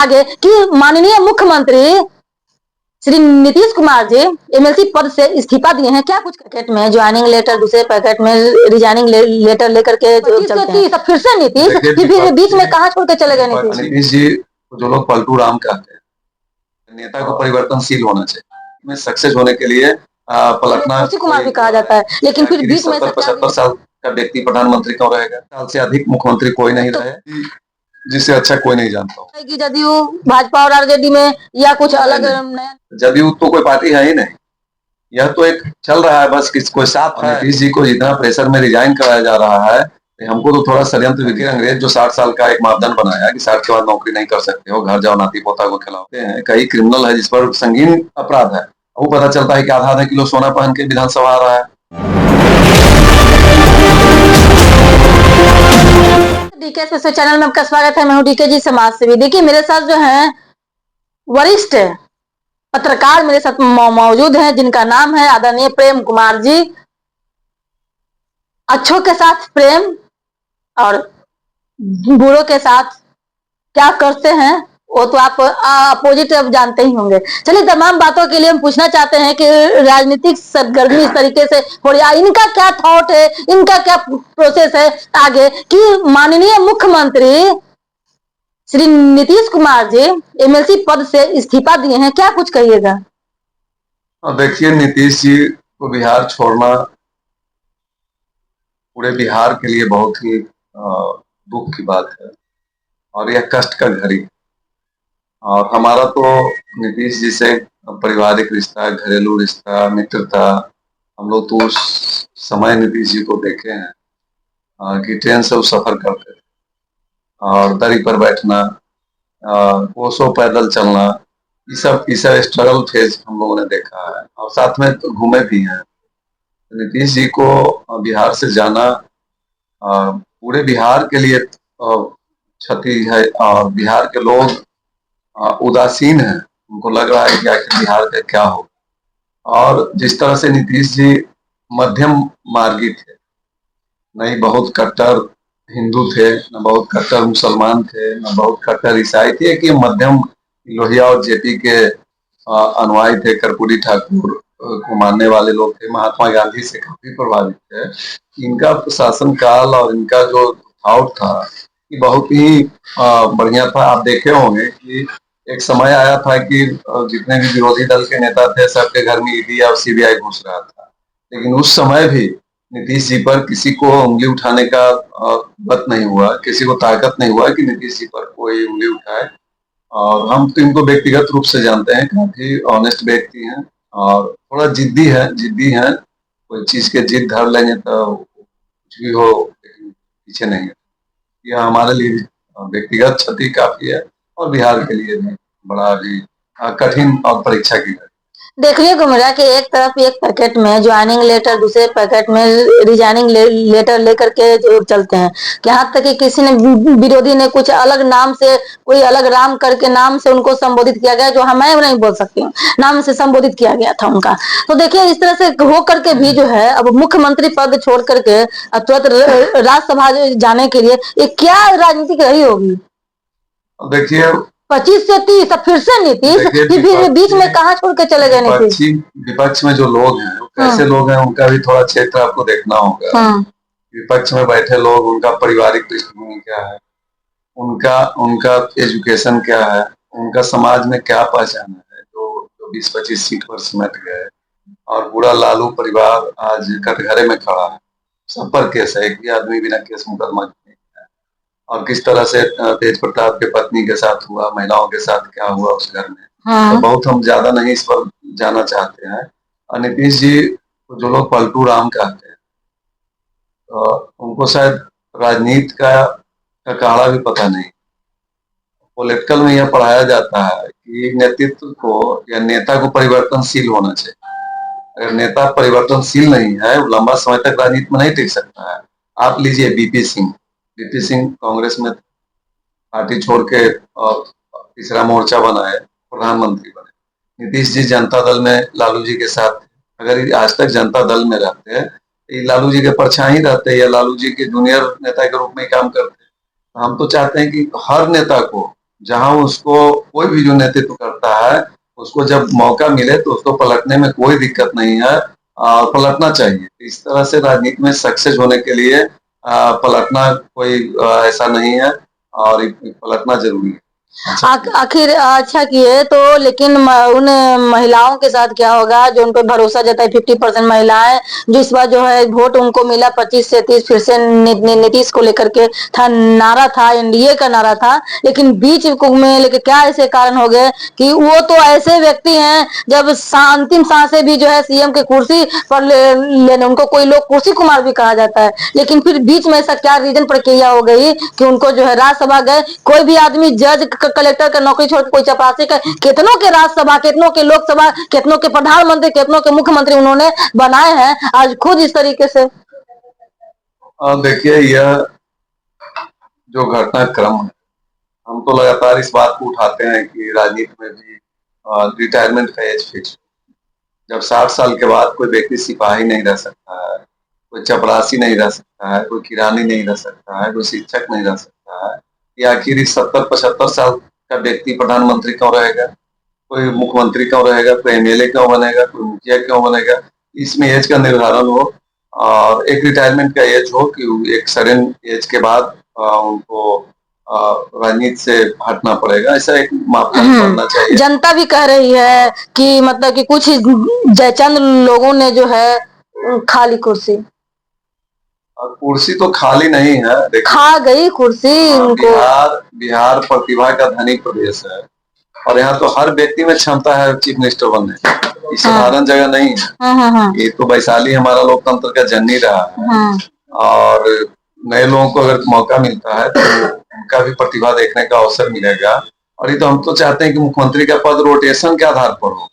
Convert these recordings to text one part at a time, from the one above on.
आगे कि माननीय मुख्यमंत्री श्री नीतीश कुमार जी एमएलसी पद से इस्तीफा दिए हैं। क्या कुछ पैकेट में ज्वाइनिंग लेटर, दूसरे पैकेट में रिजाइनिंग लेटर लेकर के चलते हैं। फिर से नीतीश फिर बीच में कहाँ छोड़ के चले गए नीतीश जी जो लोग पलटू राम कहते हैं, नेता को परिवर्तनशील होना चाहिए। में सक्सेस होने के लिए पलटना कुमार भी कहा जाता है, लेकिन फिर बीच में 70-75 साल का व्यक्ति प्रधानमंत्री क्यों रहेगा? साल से अधिक मुख्यमंत्री कोई नहीं रहे, जिससे अच्छा कोई नहीं जानता जदयू भाजपा और आरजेडी में या कुछ अलग नया। जदयू तो कोई पार्टी है ही नहीं, यह तो एक चल रहा है बस कोई साथ है। नीतीश जी को जितना प्रेशर में रिजाइन कराया जा रहा है, हमको तो थोड़ा षड्यंत्र विधि। अंग्रेज जो 60 साल का एक मापदंड बनाया कि 60 के बाद नौकरी नहीं कर सकते हो, घर जाओ नाती पोता को खिलाते हैं। कई क्रिमिनल है जिस पर संगीन अपराध है, वो पता चलता है कि आधा किलो सोना पहन के विधानसभा आ रहा है। डीके स्पेशल चैनल में आपका स्वागत है। मैं हूं डीके जी, समाज सेवी। देखिए मेरे साथ जो है वरिष्ठ पत्रकार मेरे साथ मौजूद हैं, जिनका नाम है आदरणीय प्रेम कुमार जी। अच्छों के साथ प्रेम और बुरों के साथ क्या करते हैं वो तो आप अपोजिट अब जानते ही होंगे। चलिए, तमाम बातों के लिए हम पूछना चाहते हैं कि राजनीतिक सरगर्मी इस तरीके से हो रही है, इनका क्या थॉट है, इनका क्या प्रोसेस है आगे कि माननीय मुख्यमंत्री श्री नीतीश कुमार जी एमएलसी पद से इस्तीफा दिए हैं। क्या कुछ कहिएगा? देखिए, नीतीश जी को बिहार छोड़ना पूरे बिहार के लिए बहुत ही दुख की बात है और यह कष्ट का घड़ी। और हमारा तो नीतीश जी से पारिवारिक रिश्ता, घरेलू रिश्ता, मित्रता, हम लोग तो उस समय नीतीश जी को देखे हैं कि ट्रेन से वो सफर करते थे और दरी पर बैठना, कोसों पैदल चलना, ये सब स्ट्रगल फेज हम लोगों ने देखा है और साथ में तो घूमे भी हैं। नीतीश जी को बिहार से जाना पूरे बिहार के लिए क्षति है और बिहार के लोग उदासीन है। उनको लग रहा है कि आखिर बिहार का क्या हो। और जिस तरह से नीतीश जी मध्यम मार्गी थे, नहीं बहुत कट्टर हिंदू थे, न बहुत कट्टर मुसलमान थे, न बहुत कट्टर ईसाई थे, कि मध्यम लोहिया और जेपी के अनुयायी थे। कर्पूरी ठाकुर को मानने वाले लोग थे, महात्मा गांधी से काफी प्रभावित थे। इनका शासन काल और इनका जो थॉट था कि बहुत ही बढ़िया था। आप देखे होंगे कि एक समय आया था कि जितने भी विरोधी दल के नेता थे सबके घर में ईडी और सीबीआई घुस रहा था, लेकिन उस समय भी नीतीश जी पर किसी को उंगली उठाने का वक्त नहीं हुआ, किसी को ताकत नहीं हुआ कि नीतीश जी पर कोई उंगली उठाए। और हम तो इनको व्यक्तिगत रूप से जानते हैं, काफी ऑनेस्ट व्यक्ति हैं और थोड़ा जिद्दी हैं। कोई चीज के जिद धर लेंगे तो कुछ भी हो, लेकिन पीछे नहीं है। यह हमारे लिए व्यक्तिगत क्षति काफी है और बिहार के लिए भी बड़ा भी कठिन और परीक्षा की है। देखने को मिला कि एक तरफ एक पैकेट में ज्वाइनिंग लेटर, दूसरे पैकेट में रिजाइनिंग लेटर लेकर के जो चलते हैं। यहाँ तक कि किसी ने विरोधी ने कुछ अलग नाम से, कोई अलग राम करके नाम से उनको संबोधित किया गया, जो मैं नहीं बोल सकती हूँ, नाम से संबोधित किया गया था उनका। तो देखिए इस तरह से हो करके भी जो है अब मुख्यमंत्री पद छोड़ करके तुरंत राज्यसभा जाने के लिए ये क्या राजनीति रही होगी? देखिए 25 से 30 फिर से नीतीश, फिर बीच में कहाँ छोड़ के चले गए नीतीश? विपक्ष में जो लोग हैं कैसे लोग हैं, उनका भी थोड़ा क्षेत्र आपको देखना होगा। विपक्ष में बैठे लोग, उनका पारिवारिक पृष्ठभूमि क्या है, उनका एजुकेशन क्या है, उनका समाज में क्या पहचान है, जो 20-25 सीट पर सिमट गए। और पूरा लालू परिवार आज कटघरे में खड़ा है, सब पर केस है, एक भी आदमी बिना केस मुकदमा नहीं है। और किस तरह से तेज प्रताप के पत्नी के साथ हुआ, महिलाओं के साथ क्या हुआ उस घर में, तो बहुत हम ज्यादा नहीं इस पर जाना चाहते हैं। और नीतीश जी जो लोग पलटू राम कहते हैं, तो उनको शायद राजनीति का काढ़ा भी पता नहीं। पॉलिटिकल में यह पढ़ाया जाता है कि नेतृत्व को या नेता को परिवर्तनशील होना चाहिए। अगर नेता परिवर्तनशील नहीं है, लंबा समय तक राजनीति में नहीं टिक सकता है। आप लीजिए बीपी सिंह कांग्रेस में पार्टी छोड़ के तीसरा मोर्चा बनाए, प्रधानमंत्री बने। नीतीश जी जनता दल में लालू जी के साथ थे। अगर आज तक जनता दल में रहते हैं, लालू जी के परछाई रहते या लालू जी के जूनियर नेता के रूप में काम करते। हम तो चाहते हैं कि हर नेता को जहां उसको कोई भी जो नेतृत्व करता है उसको जब मौका मिले तो उसको पलटने में कोई दिक्कत नहीं है और पलटना चाहिए। इस तरह से राजनीति में सक्सेस होने के लिए पलटना कोई ऐसा नहीं है और पलटना जरूरी है। आखिर अच्छा किए तो, लेकिन उन महिलाओं के साथ क्या होगा जो उन पर भरोसा जताए 50% महिलाएं, जो इस बार जो है वोट उनको मिला 25 से 30 फिर से नीतीश को लेकर के था, नारा था, एनडीए का नारा था, लेकिन बीच में लेके क्या ऐसे कारण हो गए कि वो तो ऐसे व्यक्ति हैं जब अंतिम सांसें भी जो है सीएम के कुर्सी पर लेने, उनको कोई लोग कुर्सी कुमार भी कहा जाता है, लेकिन फिर बीच में ऐसा क्या रीजन प्रक्रिया हो गई कि उनको जो है राज्यसभा गए। कोई भी आदमी जज कलेक्टर का नौकरी छोड़ कोई चपरासी का, कितनों के राज्यसभा, कितनों के लोकसभा, कितनों के प्रधानमंत्री, कितनों के मुख्यमंत्री उन्होंने बनाए हैं, आज खुद इस तरीके से। देखिए यह जो घटनाक्रम है, हम तो लगातार इस बात को उठाते हैं कि राजनीति में भी रिटायरमेंट का एज फिक्स, जब 60 साल के बाद कोई व्यक्ति सिपाही नहीं रह सकता है, कोई चपरासी नहीं रह सकता है, कोई किरानी नहीं रह सकता है, कोई शिक्षक नहीं रह सकता है, या आखिर 70-75 साल का व्यक्ति प्रधानमंत्री क्यों रहेगा, कोई मुख्यमंत्री क्यों रहेगा, कोई एमएलए क्यों बनेगा, कोई मुखिया क्यों बनेगा। इसमें एज का निर्धारण हो और एक रिटायरमेंट का एज हो कि एक सर्टेन एज के बाद उनको राजनीति से हटना पड़ेगा, ऐसा एक मापदंड बनना चाहिए। जनता भी कह रही है कि मतलब कि कुछ जयचंद लोगों ने जो है खाली कुर्सी, कुर्सी तो खाली नहीं है, खा गई कुर्सी उनको। बिहार प्रतिभा का धनी प्रदेश है और यहाँ तो हर व्यक्ति में क्षमता है चीफ मिनिस्टर बनने की, साधारण जगह नहीं है। ये तो वैशाली हमारा लोकतंत्र का जननी रहा है और नए लोगों को अगर मौका मिलता है तो उनका भी प्रतिभा देखने का अवसर मिलेगा। और ये तो हम तो चाहते हैं कि मुख्यमंत्री का पद रोटेशन के आधार पर हो,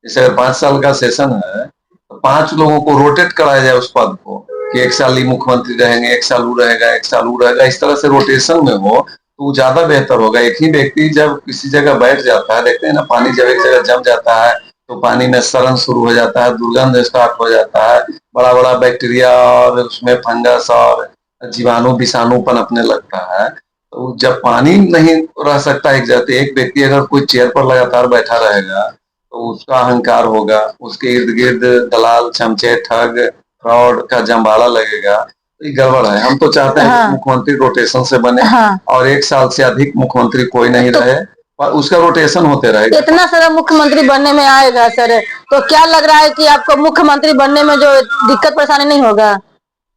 जैसे अगर 5 साल का सेशन है तो 5 लोगों को रोटेट कराया जाए उस पद को, कि 1 साल ही मुख्यमंत्री रहेंगे, 1 साल वो रहेगा, 1 साल वो रहेगा, इस तरह से रोटेशन में हो तो ज्यादा बेहतर होगा। एक ही व्यक्ति जब किसी जगह बैठ जाता है, देखते हैं ना, पानी जब एक जगह जम जाता है तो पानी में सड़न शुरू हो जाता है, दुर्गंध स्टार्ट हो जाता है, बड़ा बड़ा बैक्टीरिया और उसमें फंगस और जीवाणु विषाणु पनपने लगता है। तो जब पानी नहीं रह सकता एक जगह, एक व्यक्ति अगर कोई चेयर पर लगातार बैठा रहेगा तो उसका अहंकार होगा, उसके इर्द गिर्द दलाल, चमचे, ठग, फ्रॉड का जंबाड़ा लगेगा, तो ये गड़बड़ है। हम तो चाहते हैं कि मुख्यमंत्री रोटेशन से बने और 1 साल से अधिक मुख्यमंत्री कोई नहीं रहे और उसका रोटेशन होते रहेगा। इतना सारा मुख्यमंत्री बनने में आएगा सर, तो क्या लग रहा है कि आपको मुख्यमंत्री बनने में जो दिक्कत परेशानी नहीं होगा?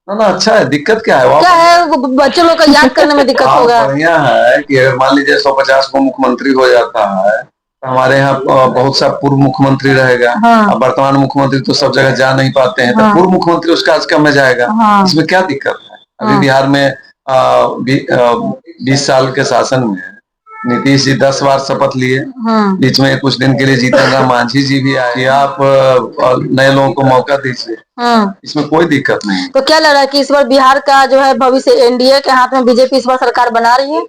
ना अच्छा है, दिक्कत क्या है? क्या है, बच्चों लोग को याद करने में दिक्कत होगा। बढ़िया है कि अगर मान लीजिए 150 को मुख्यमंत्री हो जाता है तो हमारे यहाँ बहुत सा पूर्व मुख्यमंत्री रहेगा। अब वर्तमान मुख्यमंत्री तो सब जगह जा नहीं पाते हैं, तो पूर्व मुख्यमंत्री उस कार्यक्रम में जाएगा। इसमें क्या दिक्कत है? अभी बिहार में 20 साल के शासन में नीतीश जी 10 बार शपथ लिए, बीच में कुछ दिन के लिए जीतन राम मांझी जी भी आए कि आप नए लोगों को मौका दीजिए, इसमें कोई दिक्कत नहीं। तो क्या लग रहा है कि इस बार बिहार का जो है भविष्य एनडीए के हाथ में, बीजेपी इस बार सरकार बना रही है,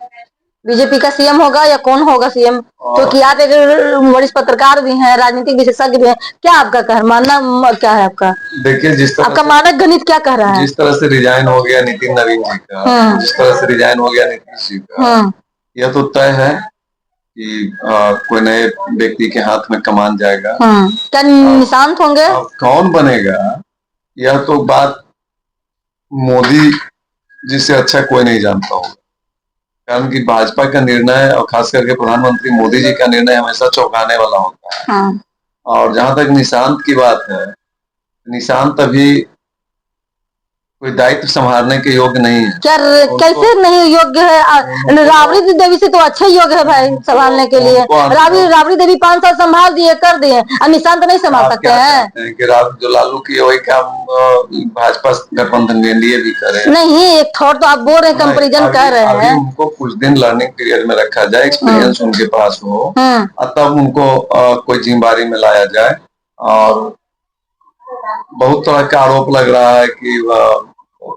बीजेपी का सीएम होगा या कौन होगा सीएम? क्योंकि आप एक वरिष्ठ पत्रकार भी हैं, राजनीतिक विशेषज्ञ भी हैं, क्या आपका मानना क्या है आपका? देखिए, जिस तरह आपका मानक गणित क्या कह रहा है? जिस तरह से रिजाइन हो गया नितिन नवीन जी का, जिस तरह से रिजाइन हो गया नीतीश जी का, यह तो तय है कि कोई नए व्यक्ति के हाथ में कमान जाएगा। क्या निशांत होंगे? कौन बनेगा यह तो बात मोदी जी से अच्छा कोई नहीं जानता होगा, कारण कि भाजपा का निर्णय और खास करके प्रधानमंत्री मोदी जी का निर्णय हमेशा चौंकाने वाला होता है। और जहां तक निशांत की बात है, निशांत अभी कोई दायित्व संभालने के योग्य नहीं है। क्या कैसे नहीं योग्य है? राबड़ी देवी से तो अच्छे योग्य है भाई संभालने के लिए। राबड़ी देवी 5 साल संभाल दिए, कर दिए, और निशांत नहीं संभाल सकते हैं कि जो लालू की वही काम भाजपा गठबंधन के लिए भी करे। नहीं, एक थॉट तो आप बोल रहे हैं, कंपेरिजन कर रहे हैं। उनको कुछ दिन लर्निंग पीरियड में रखा जाए, एक्सपीरियंस उनके पास हो, तब उनको कोई जिम्मेदारी में लाया जाए। और बहुत तरह का आरोप लग रहा है कि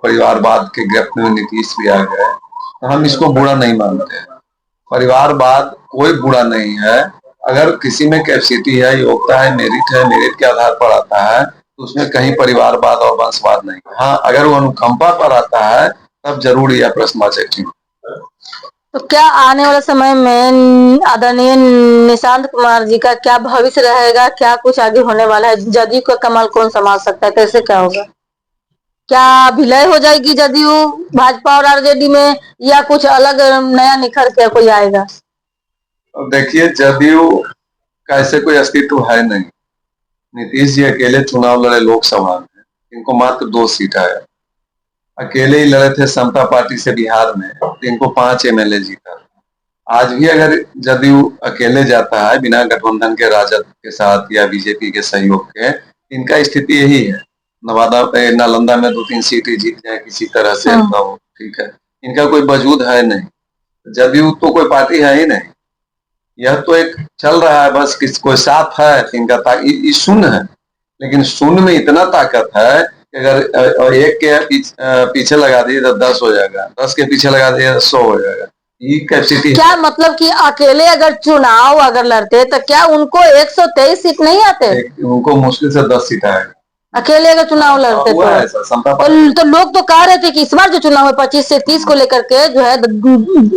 परिवारवाद के गिरफ्त में नीतीश भी आ गए, तो हम इसको बुरा नहीं मानते। परिवारवाद कोई बुरा नहीं है, अगर किसी में कैपेसिटी है, योग्यता है, मेरिट के आधार पर आता है तो उसमें कहीं परिवारवाद और वंशवाद नहीं। हाँ, अगर वो अनुकंपा पर आता है तब जरूर यह प्रश्नवाचक चिन्ह। तो क्या आने वाले समय में आदरणीय निशांत कुमार जी का क्या भविष्य रहेगा, क्या कुछ आगे होने वाला है? जदयू का कमल कौन संभाल सकता है, कैसे क्या होगा? क्या विलय हो जाएगी जदयू भाजपा और आरजेडी में, या कुछ अलग नया निखर के कोई आएगा? अब देखिए, जदयू का ऐसे कोई अस्तित्व है नहीं। नीतीश जी अकेले चुनाव लड़े लोकसभा में, इनको मात्र 2 सीट आया। अकेले ही लड़े थे समता पार्टी से बिहार में, इनको 5 एमएलए जीता। आज भी अगर जदयू अकेले जाता है बिना गठबंधन के, राजद के साथ या बीजेपी के सहयोग के, इनका स्थिति यही है। नवादा नालंदा में 2-3 सीटें जीत जाए किसी तरह से, तो ठीक है। इनका कोई वजूद है नहीं। जदयू तो कोई पार्टी है ही नहीं। यह तो एक चल रहा है बस, किस कोई साथ है इनका, शून्य है। लेकिन शून्य में इतना ताकत है कि अगर एक के पीछे लगा दिए तो 10 हो जाएगा, 10 के पीछे लगा दिए तो 100 हो जाएगा। ये कैपेसिटी क्या मतलब कि अकेले अगर चुनाव अगर लड़ते तो क्या उनको 123 सीट नहीं आते? उनको मुश्किल से 10 सीट आएगा अकेले अगर चुनाव लड़ते तो। और तो लोग तो कह रहे थे कि इस बार जो चुनाव है 25 से 30 को लेकर के जो है,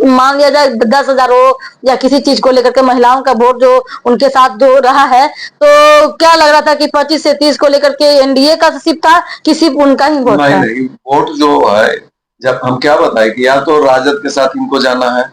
मान लिया जाए 10,000 हो या किसी चीज को लेकर के महिलाओं का वोट जो उनके साथ जो रहा है, तो क्या लग रहा था कि 25 से 30 को लेकर के एनडीए का सिर्फ था कि सिर्फ उनका ही वोट था? नहीं, वोट जो है, जब हम क्या बताए कि या तो राजद के साथ इनको जाना है,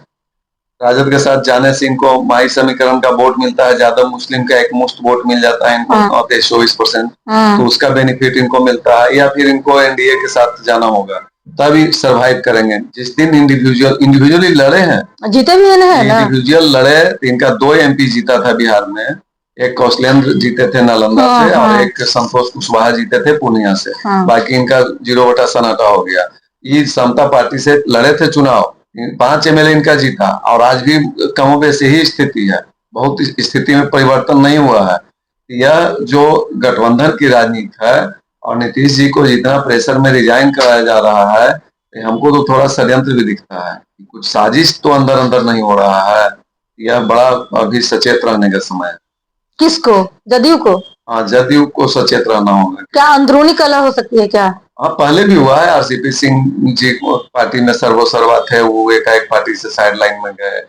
राजद के साथ जाने से इनको माई समीकरण का वोट मिलता है, ज्यादा मुस्लिम का एक मुश्त वोट मिल जाता है इनको, 24%, तो उसका बेनिफिट इनको मिलता है। या फिर इनको एनडीए के साथ जाना होगा, तभी सरवाइव करेंगे। जिस दिन इंडिविजुअली लड़े हैं, जीते भी है ना, इंडिविजुअल लड़े, इनका 2 एमपी जीता था बिहार में। एक कौशलेंद्र जीते थे नालंदा से, और एक संतोष कुशवाहा जीते थे पूर्णिया से। बाकी इनका 0 वोटा सन्नाटा हो गया। ये समता पार्टी से लड़े थे चुनाव, 5 एमएलए इनका जीता, और आज भी कमोबेश यही स्थिति है। बहुत स्थिति में परिवर्तन नहीं हुआ है। यह जो गठबंधन की राजनीति है, और नीतीश जी को जितना प्रेशर में रिजाइन कराया जा रहा है, हमको तो थोड़ा षड्यंत्र भी दिखता है। कुछ साजिश तो अंदर अंदर नहीं हो रहा है। यह बड़ा अभी सचेत रहने का समय है। किसको? जदयू को? हाँ, जदयू को सचेत रहना होगा। क्या अंदरूनी कलह हो सकती है क्या? हाँ, पहले भी हुआ है। आरसीपी सिंह जी को पार्टी में सर्वसर्वा थे, वो एक पार्टी से साइड लाइन में गए।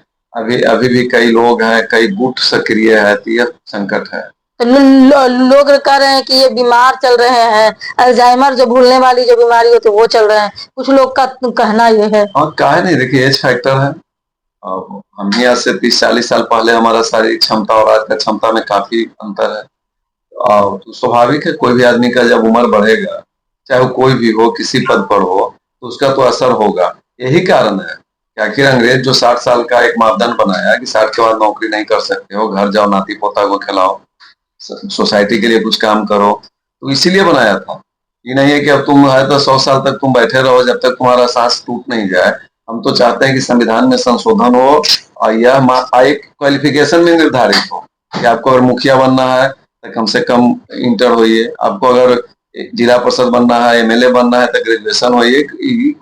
अभी भी कई लोग हैं, कई गुट सक्रिय है, तो यह संकट है। लोग कह रहे हैं कि ये बीमार चल रहे हैं, अल्जाइमर जो भूलने वाली जो बीमारी होती है वो चल रहे हैं, कुछ लोग का कहना ये है। हाँ, काहे नहीं, देखिए एज फैक्टर है। हम यहाँ से 30-40 साल पहले हमारा शारीरिक क्षमता और आज का क्षमता में काफी अंतर है। तो स्वाभाविक है, कोई भी आदमी का जब उम्र बढ़ेगा, चाहे वो कोई भी हो, किसी पद पर हो, तो उसका तो असर होगा। यही कारण है कि आखिर अंग्रेज जो 60 साल का एक मापदंड बनाया कि 60 के बाद नौकरी नहीं कर सकते हो, घर जाओ, नाती पोता को खिलाओ, सोसाइटी के लिए कुछ काम करो, तो इसीलिए बनाया था। ये नहीं है कि अब तुम है तो 100 साल तक तुम बैठे रहो जब तक तुम्हारा सांस टूट नहीं जाए। हम तो चाहते हैं कि संविधान में संशोधन हो, और यह एक क्वालिफिकेशन में निर्धारित हो कि आपको अगर मुखिया बनना है तो कम से कम इंटर होइए, आपको अगर जिला परिषद बनना है, एमएलए बनना है तो ग्रेजुएशन होइए।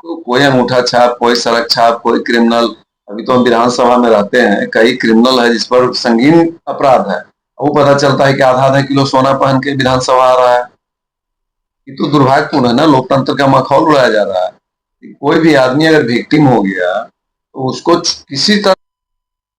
कोई अंगूठा छाप, कोई सड़क छाप, कोई क्रिमिनल, अभी तो हम विधानसभा में रहते हैं, कई क्रिमिनल है जिस पर संगीन अपराध है, वो पता चलता है कि आधा किलो सोना पहन के विधानसभा आ रहा है। ये तो दुर्भाग्यपूर्ण है ना, लोकतंत्र का माहौल उड़ाया जा रहा है। कोई भी आदमी अगर विक्टिम हो गया तो उसको किसी तरह